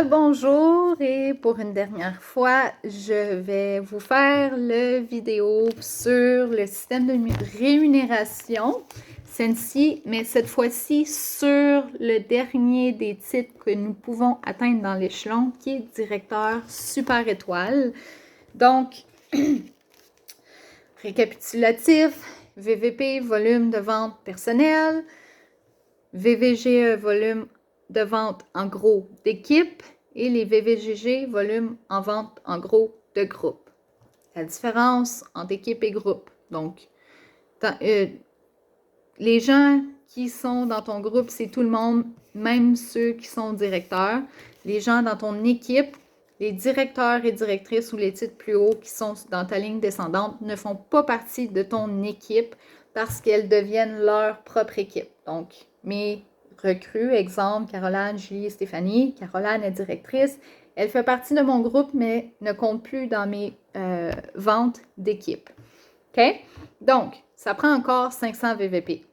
Bonjour et pour une dernière fois, je vais vous faire le vidéo sur le système de rémunération Sensi, mais cette fois-ci sur le dernier des titres que nous pouvons atteindre dans l'échelon qui est directeur super étoile. Donc, récapitulatif, VVP, volume de vente personnel, VVGE, volume de vente en gros d'équipe et les VVGG, volume en vente en gros de groupe. La différence entre équipe et groupe. Donc, les gens qui sont dans ton groupe, c'est tout le monde, même ceux qui sont directeurs. Les gens dans ton équipe, les directeurs et directrices ou les titres plus hauts qui sont dans ta ligne descendante ne font pas partie de ton équipe parce qu'elles deviennent leur propre équipe. Donc, mes recrues, exemple, Caroline, Julie et Stéphanie. Caroline est directrice. Elle fait partie de mon groupe, mais ne compte plus dans mes ventes d'équipe. OK? Donc, ça prend encore 500 VVP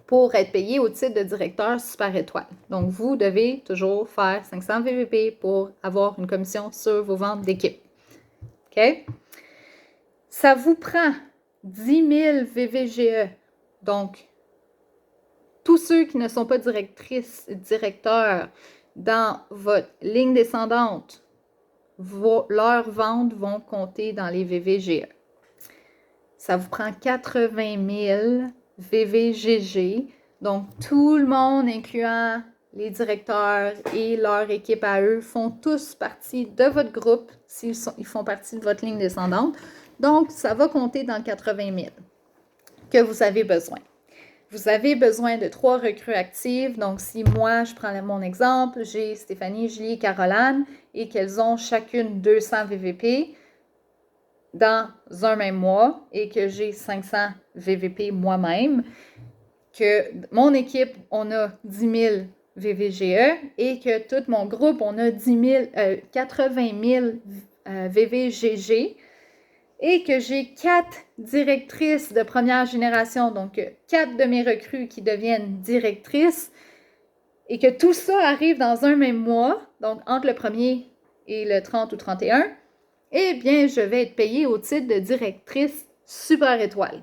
pour être payé au titre de directeur super étoile. Donc, vous devez toujours faire 500 VVP pour avoir une commission sur vos ventes d'équipe. OK? Ça vous prend 10 000 VVGE. Donc, tous ceux qui ne sont pas directeurs dans votre ligne descendante, leurs ventes vont compter dans les VVGE. Ça vous prend 80 000 VVGG. Donc, tout le monde, incluant les directeurs et leur équipe à eux, font tous partie de votre groupe s'ils font partie de votre ligne descendante. Donc, ça va compter dans 80 000 que vous avez besoin. Vous avez besoin de 3 recrues actives. Donc, si moi, je prends mon exemple, j'ai Stéphanie, Julie et Caroline et qu'elles ont chacune 200 VVP dans un même mois et que j'ai 500 VVP moi-même, que mon équipe, on a 10 000 VVGE et que tout mon groupe, on a 80 000 VVGG et que j'ai 4 directrices de première génération, donc 4 de mes recrues qui deviennent directrices et que tout ça arrive dans un même mois, donc entre le 1er et le 30 ou 31, eh bien, je vais être payée au titre de directrice super étoile.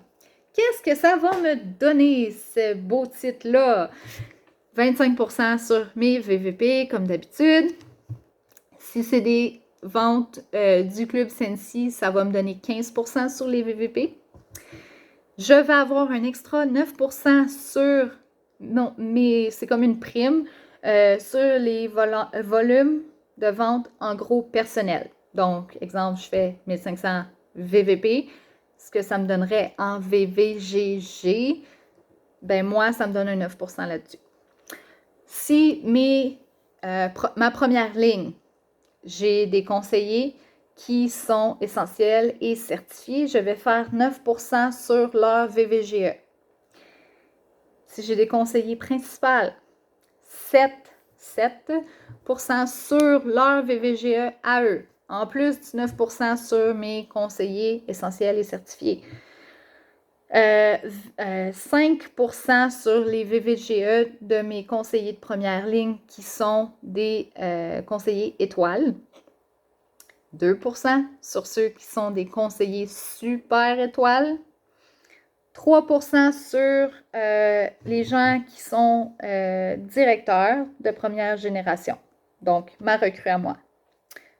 Qu'est-ce que ça va me donner, ce beau titre-là? 25% sur mes VVP, comme d'habitude. Si c'est des ventes du Club Sensi, ça va me donner 15% sur les VVP. Je vais avoir un extra 9% sur, non, mais c'est comme une prime, sur les volumes de vente en gros personnel. Donc, exemple, je fais 1500 VVP. Ce que ça me donnerait en VVGG, ben moi, ça me donne un 9% là-dessus. Si ma première ligne, j'ai des conseillers qui sont essentiels et certifiés, je vais faire 9% sur leur VVGE. Si j'ai des conseillers principaux, 7% sur leur VVGE à eux, en plus du 9% sur mes conseillers essentiels et certifiés. 5% sur les VVGE de mes conseillers de première ligne qui sont des conseillers étoiles. 2% sur ceux qui sont des conseillers super étoiles. 3% sur les gens qui sont directeurs de première génération. Donc, ma recrue à moi.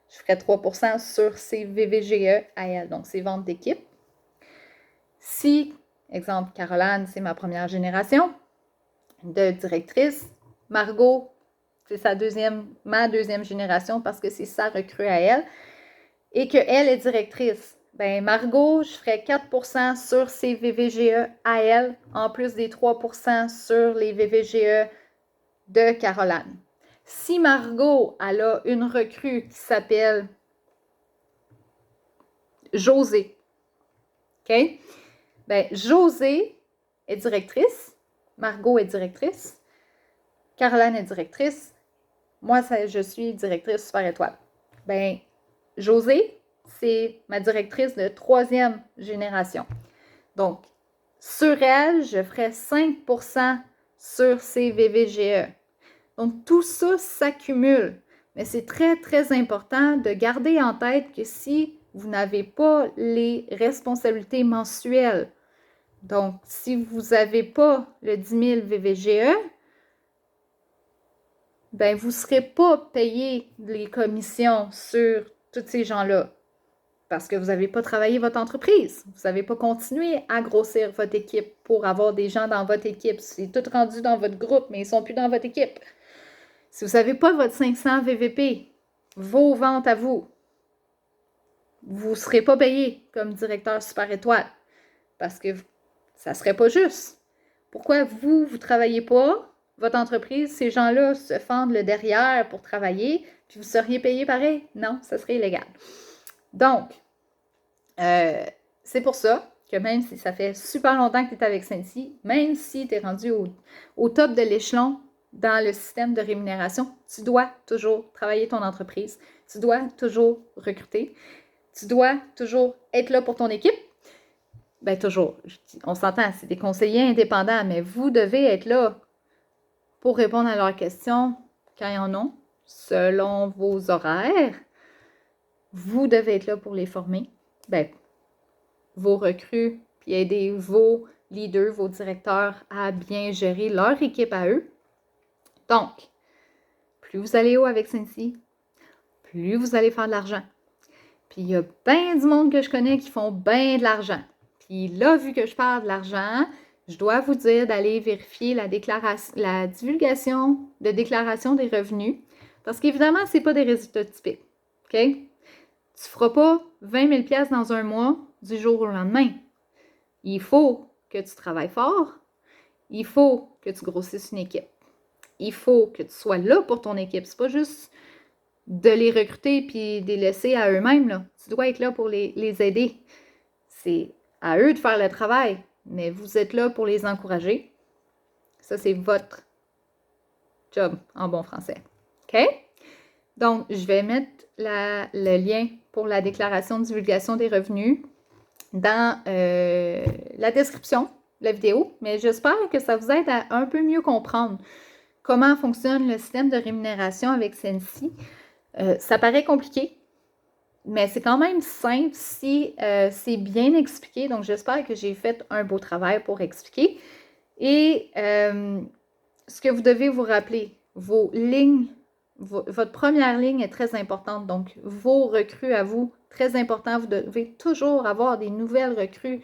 Je ferai 3% sur ces VVGE à elle, donc ces ventes d'équipe. Si, exemple, Caroline, c'est ma première génération de directrice, Margot, c'est ma deuxième génération parce que c'est sa recrue à elle, et qu'elle est directrice, ben Margot, je ferais 4% sur ses VVGE à elle, en plus des 3% sur les VVGE de Caroline. Si Margot, elle a une recrue qui s'appelle Josée, OK? Ben Josée est directrice, Margot est directrice, Caroline est directrice, moi, je suis directrice super étoile. Ben Josée, c'est ma directrice de 3e génération. Donc, sur elle, je ferai 5% sur ses VVGE. Donc, tout ça s'accumule. Mais c'est très, très important de garder en tête que si vous n'avez pas les responsabilités mensuelles, donc si vous n'avez pas le 10 000 VVGE, ben vous ne serez pas payé les commissions sur tous ces gens-là parce que vous n'avez pas travaillé votre entreprise. Vous n'avez pas continué à grossir votre équipe pour avoir des gens dans votre équipe. C'est tout rendu dans votre groupe, mais ils ne sont plus dans votre équipe. Si vous n'avez pas votre 500 VVP, vos ventes à vous, vous ne serez pas payé comme directeur super étoile parce que ça ne serait pas juste. Pourquoi vous ne travaillez pas? Votre entreprise, ces gens-là se fendent le derrière pour travailler, puis vous seriez payé pareil? Non, ça serait illégal. Donc, c'est pour ça que même si ça fait super longtemps que tu es avec Cindy, même si tu es rendu au top de l'échelon dans le système de rémunération, tu dois toujours travailler ton entreprise, tu dois toujours recruter, tu dois toujours être là pour ton équipe. Bien, toujours. On s'entend, c'est des conseillers indépendants, mais vous devez être là pour répondre à leurs questions quand ils en ont, selon vos horaires. Vous devez être là pour les former. Bien, vos recrues, puis aider vos leaders, vos directeurs à bien gérer leur équipe à eux. Donc, plus vous allez haut avec Cindy, plus vous allez faire de l'argent. Puis il y a bien du monde que je connais qui font bien de l'argent. Puis là, vu que je parle de l'argent, je dois vous dire d'aller vérifier la divulgation de déclaration des revenus. Parce qu'évidemment, ce n'est pas des résultats typiques. OK? Tu ne feras pas 20 000 $ dans un mois du jour au lendemain. Il faut que tu travailles fort. Il faut que tu grossisses une équipe. Il faut que tu sois là pour ton équipe. C'est pas juste de les recruter puis de les laisser à eux-mêmes. Là. Tu dois être là pour les aider. C'est à eux de faire le travail, mais vous êtes là pour les encourager. Ça, c'est votre job en bon français. OK? Donc, je vais mettre le lien pour la déclaration de divulgation des revenus dans la description de la vidéo, mais j'espère que ça vous aide à un peu mieux comprendre comment fonctionne le système de rémunération avec Sensi. Ça paraît compliqué, mais c'est quand même simple si c'est bien expliqué. Donc, j'espère que j'ai fait un beau travail pour expliquer. Et ce que vous devez vous rappeler, vos lignes, votre première ligne est très importante. Donc, vos recrues à vous, très important. Vous devez toujours avoir des nouvelles recrues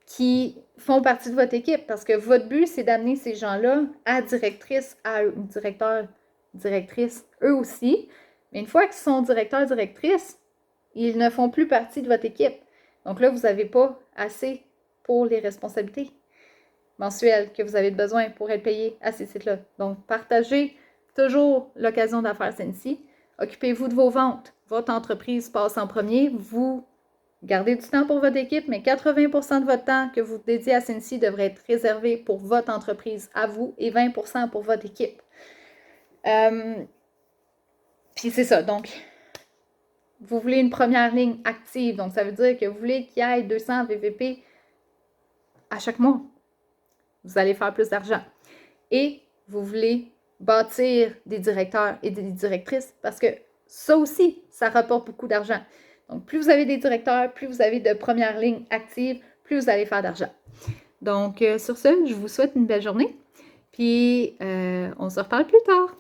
qui font partie de votre équipe parce que votre but, c'est d'amener ces gens-là à directrice, à directeur, directrice, eux aussi. Mais une fois qu'ils sont directeurs, directrices, ils ne font plus partie de votre équipe. Donc là, vous n'avez pas assez pour les responsabilités mensuelles que vous avez besoin pour être payé à ces sites-là. Donc, partagez toujours l'occasion d'affaires Sensi. Occupez-vous de vos ventes. Votre entreprise passe en premier. Vous gardez du temps pour votre équipe, mais 80% de votre temps que vous dédiez à Sensi devrait être réservé pour votre entreprise à vous et 20% pour votre équipe. Puis c'est ça. Donc, vous voulez une première ligne active. Donc, ça veut dire que vous voulez qu'il y ait 200 VVP à chaque mois. Vous allez faire plus d'argent. Et vous voulez bâtir des directeurs et des directrices parce que ça aussi, ça rapporte beaucoup d'argent. Donc, plus vous avez des directeurs, plus vous avez de première ligne active, plus vous allez faire d'argent. Donc, sur ce, je vous souhaite une belle journée. Puis, on se reparle plus tard.